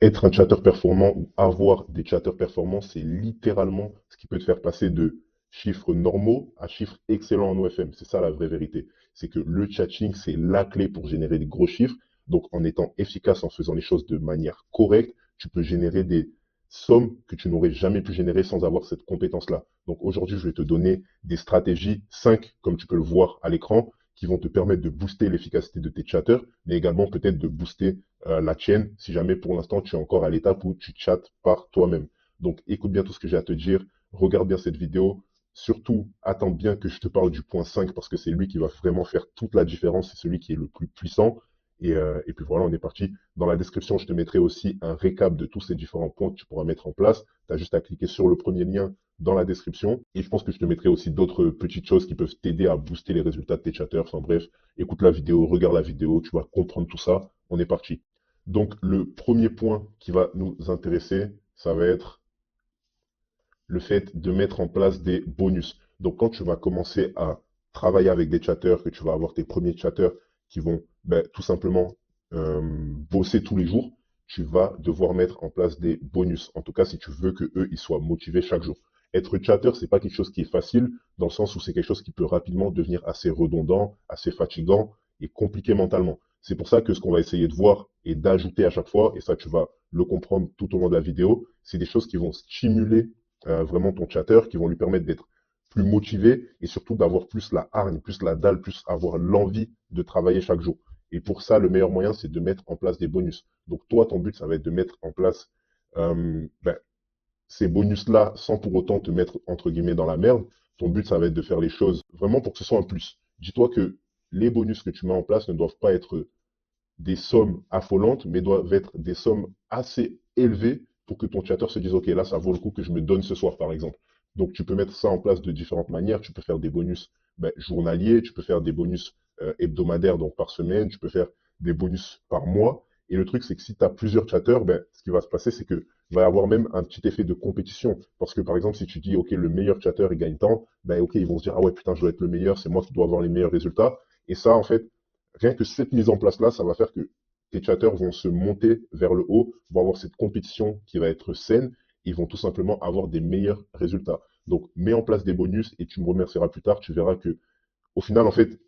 être un chatter performant ou avoir des chatters performants, c'est littéralement ce qui peut te faire passer de chiffres normaux à chiffres excellents en OFM. C'est ça la vraie vérité. C'est que le chatting, c'est la clé pour générer des gros chiffres. Donc, en étant efficace, en faisant les choses de manière correcte, tu peux générer des sommes que tu n'aurais jamais pu générer sans avoir cette compétence-là. Donc, aujourd'hui, je vais te donner des stratégies, 5, comme tu peux le voir à l'écran, qui vont te permettre de booster l'efficacité de tes chatters, mais également peut-être de booster la tienne, si jamais pour l'instant tu es encore à l'étape où tu chattes par toi-même. Donc écoute bien tout ce que j'ai à te dire, regarde bien cette vidéo, surtout attends bien que je te parle du point 5 parce que c'est lui qui va vraiment faire toute la différence, c'est celui qui est le plus puissant. Et puis voilà, on est parti. Dans la description, je te mettrai aussi un récap de tous ces différents points que tu pourras mettre en place. Tu as juste à cliquer sur le premier lien dans la description. Et je pense que je te mettrai aussi d'autres petites choses qui peuvent t'aider à booster les résultats de tes chatters. Enfin bref, écoute la vidéo, regarde la vidéo, tu vas comprendre tout ça. On est parti. Donc, le premier point qui va nous intéresser, ça va être le fait de mettre en place des bonus. Donc, quand tu vas commencer à travailler avec des chatters, que tu vas avoir tes premiers chatters qui vont tout simplement bosser tous les jours, tu vas devoir mettre en place des bonus. En tout cas, si tu veux que eux, ils soient motivés chaque jour. Être chatter, c'est pas quelque chose qui est facile, dans le sens où c'est quelque chose qui peut rapidement devenir assez redondant, assez fatigant et compliqué mentalement. C'est pour ça que ce qu'on va essayer de voir et d'ajouter à chaque fois, et ça tu vas le comprendre tout au long de la vidéo, c'est des choses qui vont stimuler vraiment ton chatter, qui vont lui permettre d'être plus motivé et surtout d'avoir plus la hargne, plus la dalle, plus avoir l'envie de travailler chaque jour. Et pour ça, le meilleur moyen, c'est de mettre en place des bonus. Donc toi, ton but, ça va être de mettre en place ces bonus-là sans pour autant te mettre, entre guillemets, dans la merde. Ton but, ça va être de faire les choses vraiment pour que ce soit un plus. Dis-toi que les bonus que tu mets en place ne doivent pas être des sommes affolantes, mais doivent être des sommes assez élevées pour que ton chatter se dise, OK, là, ça vaut le coup que je me donne ce soir, par exemple. Donc, tu peux mettre ça en place de différentes manières. Tu peux faire des bonus journaliers, tu peux faire des bonus hebdomadaires, donc par semaine, tu peux faire des bonus par mois. Et le truc, c'est que si tu as plusieurs chatters, ce qui va se passer, c'est que il va y avoir même un petit effet de compétition. Parce que, par exemple, si tu dis, OK, le meilleur chatter, il gagne tant, OK, ils vont se dire, ah ouais, putain, je dois être le meilleur, c'est moi qui dois avoir les meilleurs résultats. Et ça, en fait, rien que cette mise en place-là, ça va faire que tes chatters vont se monter vers le haut, vont avoir cette compétition qui va être saine, et ils vont tout simplement avoir des meilleurs résultats. Donc, mets en place des bonus et tu me remercieras plus tard. Tu verras que, au final, en fait,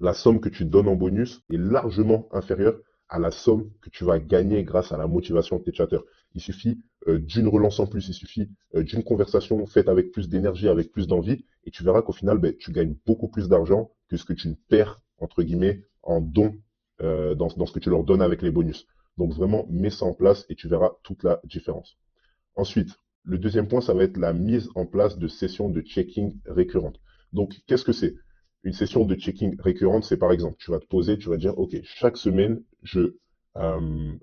la somme que tu donnes en bonus est largement inférieure à la somme que tu vas gagner grâce à la motivation de tes chatters. Il suffit d'une relance en plus, il suffit d'une conversation faite avec plus d'énergie, avec plus d'envie, et tu verras qu'au final, tu gagnes beaucoup plus d'argent que ce que tu ne perds, entre guillemets, en dons dans ce que tu leur donnes avec les bonus. Donc vraiment, mets ça en place et tu verras toute la différence. Ensuite, le deuxième point, ça va être la mise en place de sessions de checking récurrentes. Donc, qu'est-ce que c'est? Une session de checking récurrente, c'est par exemple, tu vas te poser, tu vas dire, OK, chaque semaine, je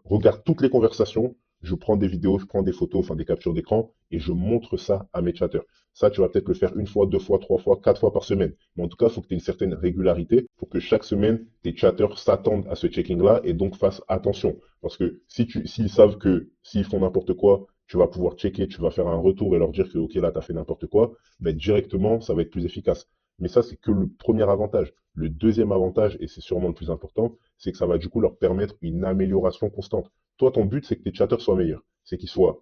regarde toutes les conversations, je prends des vidéos, je prends des photos, enfin des captures d'écran, et je montre ça à mes chatters. Ça, tu vas peut-être le faire une fois, deux fois, trois fois, quatre fois par semaine. Mais en tout cas, il faut que tu aies une certaine régularité pour que chaque semaine, tes chatters s'attendent à ce checking-là et donc fassent attention. Parce que s'ils savent que s'ils font n'importe quoi, tu vas pouvoir checker, tu vas faire un retour et leur dire que, OK, là, tu as fait n'importe quoi, directement, ça va être plus efficace. Mais ça, c'est que le premier avantage. Le deuxième avantage, et c'est sûrement le plus important, c'est que ça va du coup leur permettre une amélioration constante. Toi, ton but, c'est que tes chatters soient meilleurs. C'est qu'ils soient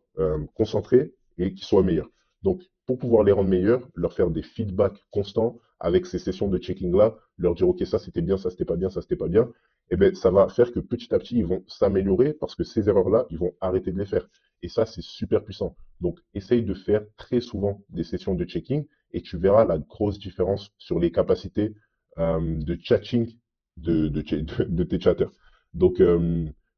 concentrés et qu'ils soient meilleurs. Donc, pour pouvoir les rendre meilleurs, leur faire des feedbacks constants avec ces sessions de checking-là, leur dire, OK, ça c'était bien, ça c'était pas bien, ça c'était pas bien, ça va faire que petit à petit, ils vont s'améliorer parce que ces erreurs-là, ils vont arrêter de les faire. Et ça, c'est super puissant. Donc, essaye de faire très souvent des sessions de checking et tu verras la grosse différence sur les capacités de chatting de tes chatters. Donc,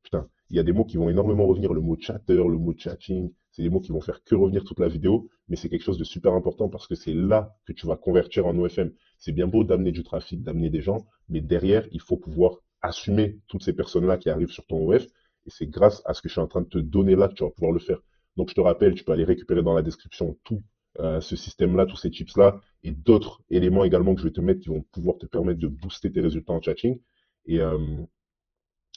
putain, il y a des mots qui vont énormément revenir. Le mot chatter, le mot chatting, c'est des mots qui vont faire que revenir toute la vidéo, mais c'est quelque chose de super important parce que c'est là que tu vas convertir en OFM. C'est bien beau d'amener du trafic, d'amener des gens, mais derrière, il faut pouvoir assumer toutes ces personnes-là qui arrivent sur ton OF. Et c'est grâce à ce que je suis en train de te donner là que tu vas pouvoir le faire. Donc, je te rappelle, tu peux aller récupérer dans la description tout ce système-là, tous ces chips-là, et d'autres éléments également que je vais te mettre qui vont pouvoir te permettre de booster tes résultats en chatting. Et, euh,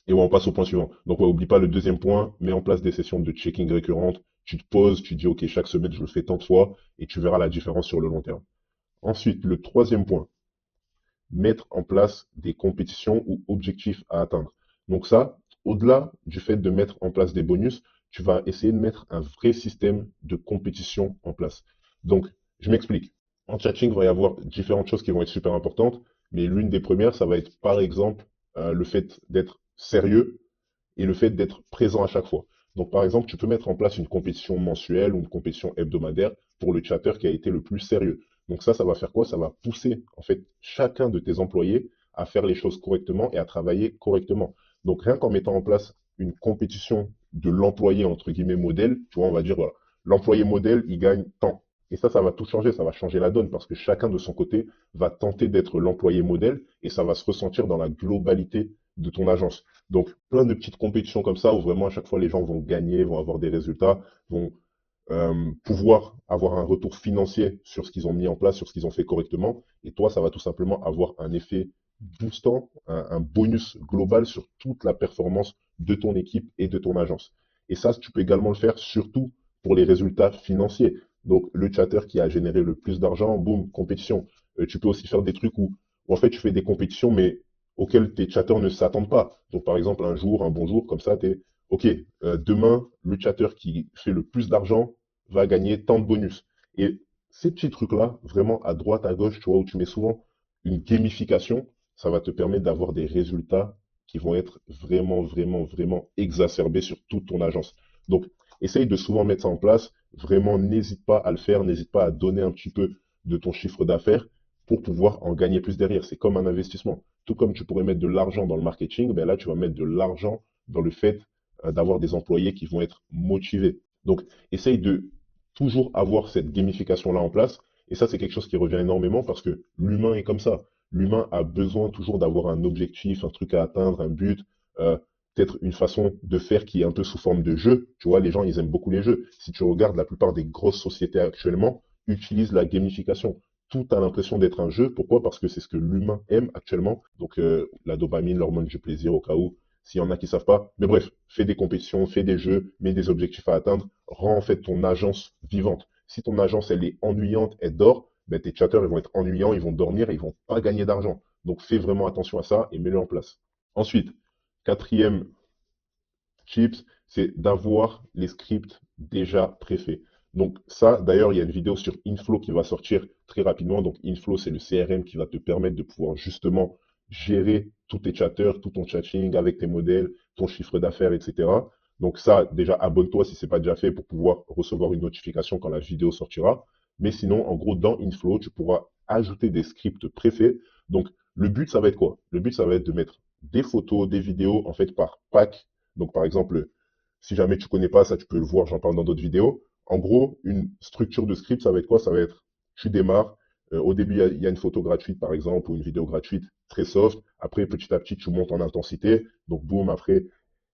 et on passe au point suivant. Donc, ouais, oublie pas le deuxième point, mets en place des sessions de checking récurrentes. Tu te poses, tu dis, OK, chaque semaine, je le fais tant de fois, et tu verras la différence sur le long terme. Ensuite, le troisième point, mettre en place des compétitions ou objectifs à atteindre. Donc ça, au-delà du fait de mettre en place des bonus, tu vas essayer de mettre un vrai système de compétition en place. Donc, je m'explique. En chatting, il va y avoir différentes choses qui vont être super importantes, mais l'une des premières, ça va être par exemple le fait d'être sérieux et le fait d'être présent à chaque fois. Donc, par exemple, tu peux mettre en place une compétition mensuelle ou une compétition hebdomadaire pour le chatter qui a été le plus sérieux. Donc ça va faire quoi? Ça va pousser en fait chacun de tes employés à faire les choses correctement et à travailler correctement. Donc rien qu'en mettant en place une compétition de l'employé entre guillemets modèle, tu vois, on va dire voilà, l'employé modèle, il gagne tant. Et ça va tout changer, ça va changer la donne parce que chacun de son côté va tenter d'être l'employé modèle et ça va se ressentir dans la globalité de ton agence. Donc, plein de petites compétitions comme ça où vraiment à chaque fois les gens vont gagner, vont avoir des résultats, vont pouvoir avoir un retour financier sur ce qu'ils ont mis en place, sur ce qu'ils ont fait correctement. Et toi, ça va tout simplement avoir un effet boostant, un bonus global sur toute la performance de ton équipe et de ton agence. Et ça, tu peux également le faire surtout pour les résultats financiers. Donc, le chatter qui a généré le plus d'argent, boum, compétition. Tu peux aussi faire des trucs où en fait tu fais des compétitions, mais auxquelles tes chatters ne s'attendent pas. Donc, par exemple, un jour, un bon jour, comme ça, tu es OK, demain, le chatter qui fait le plus d'argent va gagner tant de bonus. Et ces petits trucs-là, vraiment à droite, à gauche, tu vois, où tu mets souvent une gamification, ça va te permettre d'avoir des résultats qui vont être vraiment, vraiment, vraiment exacerbés sur toute ton agence. Donc, essaye de souvent mettre ça en place. Vraiment, n'hésite pas à le faire, n'hésite pas à donner un petit peu de ton chiffre d'affaires pour pouvoir en gagner plus derrière. C'est comme un investissement. Tout comme tu pourrais mettre de l'argent dans le marketing, ben là, tu vas mettre de l'argent dans le fait d'avoir des employés qui vont être motivés. Donc, essaye de toujours avoir cette gamification-là en place. Et ça, c'est quelque chose qui revient énormément parce que l'humain est comme ça. L'humain a besoin toujours d'avoir un objectif, un truc à atteindre, un but, euh, peut-être une façon de faire qui est un peu sous forme de jeu. Tu vois, les gens, ils aiment beaucoup les jeux. Si tu regardes, la plupart des grosses sociétés actuellement utilisent la gamification. Tout a l'impression d'être un jeu. Pourquoi? Parce que c'est ce que l'humain aime actuellement. Donc, la dopamine, l'hormone du plaisir, au cas où, s'il y en a qui savent pas. Mais bref, fais des compétitions, fais des jeux, mets des objectifs à atteindre, rends en fait ton agence vivante. Si ton agence, elle est ennuyante, elle dort, ben, tes chatters, ils vont être ennuyants, ils vont dormir, ils vont pas gagner d'argent. Donc, fais vraiment attention à ça et mets-le en place. Ensuite, quatrième chips, c'est d'avoir les scripts déjà préfaits. Donc ça, d'ailleurs, il y a une vidéo sur Inflow qui va sortir très rapidement. Donc Inflow, c'est le CRM qui va te permettre de pouvoir justement gérer tous tes chatters, tout ton chatting avec tes modèles, ton chiffre d'affaires, etc. Donc ça, déjà, abonne-toi si ce n'est pas déjà fait pour pouvoir recevoir une notification quand la vidéo sortira. Mais sinon, en gros, dans Inflow, tu pourras ajouter des scripts préfaits. Donc le but, ça va être quoi? Le but, ça va être de mettre des photos, des vidéos, en fait, par pack. Donc, par exemple, si jamais tu connais pas ça, tu peux le voir, j'en parle dans d'autres vidéos. En gros, une structure de script, ça va être quoi? Ça va être, tu démarres, au début, il y a une photo gratuite, par exemple, ou une vidéo gratuite, très soft. Après, petit à petit, tu montes en intensité. Donc, boum, après,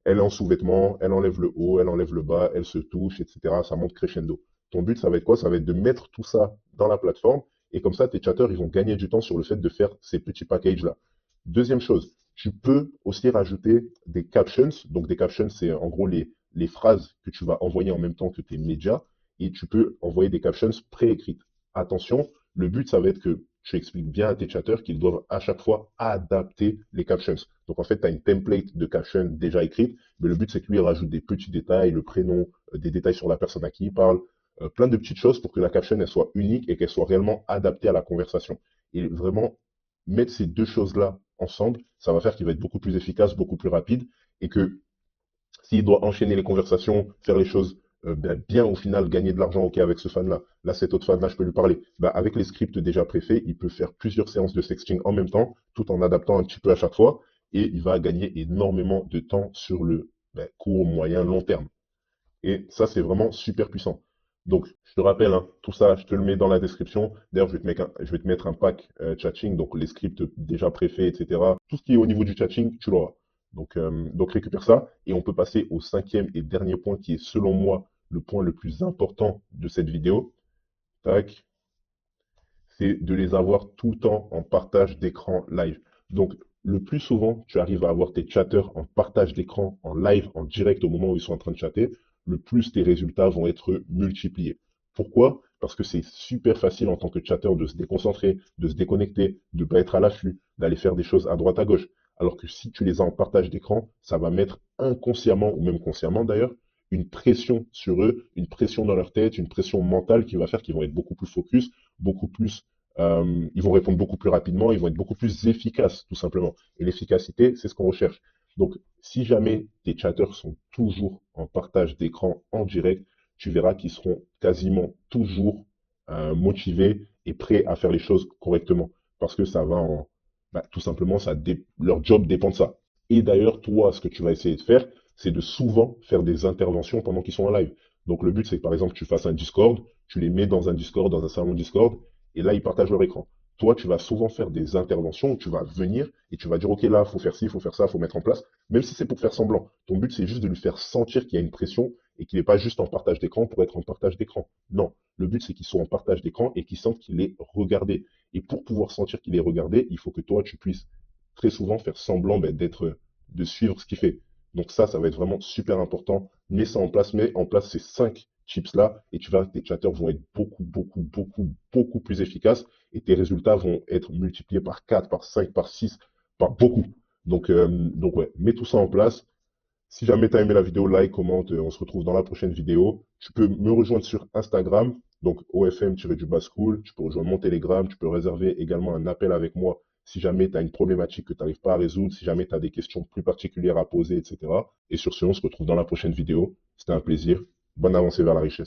elle est en sous-vêtements, elle enlève le haut, elle enlève le bas, elle se touche, etc. Ça monte crescendo. Ton but, ça va être quoi? Ça va être de mettre tout ça dans la plateforme. Et comme ça, tes chatters, ils vont gagner du temps sur le fait de faire ces petits packages-là. Deuxième chose, tu peux aussi rajouter des captions. Donc, des captions, c'est en gros les phrases que tu vas envoyer en même temps que tes médias. Et tu peux envoyer des captions préécrites. Attention, le but, ça va être que tu expliques bien à tes chatters qu'ils doivent à chaque fois adapter les captions. Donc, en fait, tu as une template de captions déjà écrite, mais le but, c'est que lui, il rajoute des petits détails, le prénom, des détails sur la personne à qui il parle, plein de petites choses pour que la caption, elle soit unique et qu'elle soit réellement adaptée à la conversation. Et vraiment, mettre ces deux choses-là ensemble, ça va faire qu'il va être beaucoup plus efficace, beaucoup plus rapide, et que s'il doit enchaîner les conversations, faire les choses bien au final, gagner de l'argent, ok, avec ce fan-là, là, cet autre fan-là, je peux lui parler. Ben, avec les scripts déjà préfaits, il peut faire plusieurs séances de sexting en même temps, tout en adaptant un petit peu à chaque fois, et il va gagner énormément de temps sur le court, moyen, long terme. Et ça, c'est vraiment super puissant. Donc, je te rappelle, hein, tout ça, je te le mets dans la description. D'ailleurs, je vais te mettre un pack chatting, donc les scripts déjà préfaits, etc. Tout ce qui est au niveau du chatting, tu l'auras. Donc récupère ça. Et on peut passer au cinquième et dernier point qui est, selon moi, le point le plus important de cette vidéo. Tac, c'est de les avoir tout le temps en partage d'écran live. Donc, le plus souvent, tu arrives à avoir tes chatters en partage d'écran, en live, en direct au moment où ils sont en train de chatter, le plus tes résultats vont être multipliés. Pourquoi? Parce que c'est super facile en tant que chatter de se déconcentrer, de se déconnecter, de ne pas être à l'affût, d'aller faire des choses à droite à gauche. Alors que si tu les as en partage d'écran, ça va mettre inconsciemment, ou même consciemment d'ailleurs, une pression sur eux, une pression dans leur tête, une pression mentale qui va faire qu'ils vont être beaucoup plus focus, beaucoup plus, ils vont répondre beaucoup plus rapidement, ils vont être beaucoup plus efficaces, tout simplement. Et l'efficacité, c'est ce qu'on recherche. Donc, si jamais tes chatteurs sont toujours en partage d'écran en direct, tu verras qu'ils seront quasiment toujours motivés et prêts à faire les choses correctement. Parce que ça va en, bah, tout simplement, leur job dépend de ça. Et d'ailleurs, toi, ce que tu vas essayer de faire, c'est de souvent faire des interventions pendant qu'ils sont en live. Donc le but, c'est que par exemple, tu fasses un Discord, tu les mets dans un Discord, dans un salon Discord, et là, ils partagent leur écran. Toi, tu vas souvent faire des interventions où tu vas venir et tu vas dire, OK, là, il faut faire ci, il faut faire ça, il faut mettre en place, même si c'est pour faire semblant. Ton but, c'est juste de lui faire sentir qu'il y a une pression et qu'il n'est pas juste en partage d'écran pour être en partage d'écran. Non, le but, c'est qu'il soit en partage d'écran et qu'il sente qu'il est regardé. Et pour pouvoir sentir qu'il est regardé, il faut que toi, tu puisses très souvent faire semblant de suivre ce qu'il fait. Donc ça va être vraiment super important. Mets ça en place, mets en place ces 5 chips-là et tu verras que tes chatteurs vont être beaucoup plus efficaces et tes résultats vont être multipliés par 4, par 5, par 6, par beaucoup. Donc ouais, mets tout ça en place. Si jamais tu as aimé la vidéo, like, commente, on se retrouve dans la prochaine vidéo. Tu peux me rejoindre sur Instagram, donc OFM-school. Tu peux rejoindre mon Telegram, tu peux réserver également un appel avec moi si jamais tu as une problématique que tu n'arrives pas à résoudre, si jamais tu as des questions plus particulières à poser, etc. Et sur ce, on se retrouve dans la prochaine vidéo. C'était un plaisir. Bonne avancée vers la richesse.